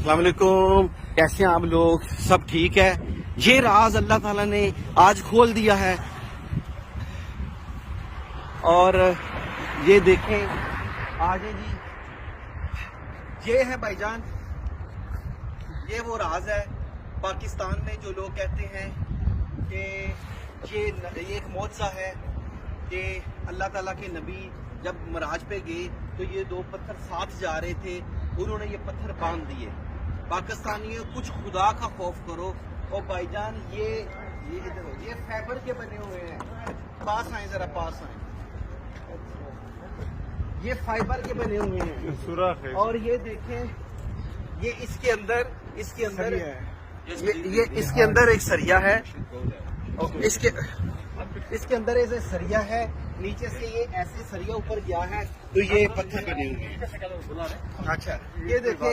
السلام علیکم، کیسے ہیں آپ لوگ؟ سب ٹھیک ہے؟ یہ راز اللہ تعالیٰ نے آج کھول دیا ہے اور یہ دیکھیں آگے جی، یہ ہے بھائی جان، یہ وہ راز ہے پاکستان میں جو لوگ کہتے ہیں کہ یہ ایک معجزہ ہے کہ اللہ تعالیٰ کے نبی جب معراج پہ گئے تو یہ دو پتھر ساتھ جا رہے تھے، انہوں نے یہ پتھر باندھ دیے۔ پاکستانیوں کچھ خدا کا خوف کرو۔ اور بھائی جان یہ ادھر ہو، یہ فائبر کے بنے ہوئے ہیں، پاس آئیں ذرا، پاس آئیں، یہ فائبر کے بنے ہوئے ہیں اور یہ دیکھیں، یہ اس کے اندر ایک سریا ہے، اس کے اندر ایسے سریا ہے، نیچے سے یہ ایسے سریا اوپر گیا ہے تو یہ پتھر بنے ہوئے ہیں۔ اچھا یہ دیکھیں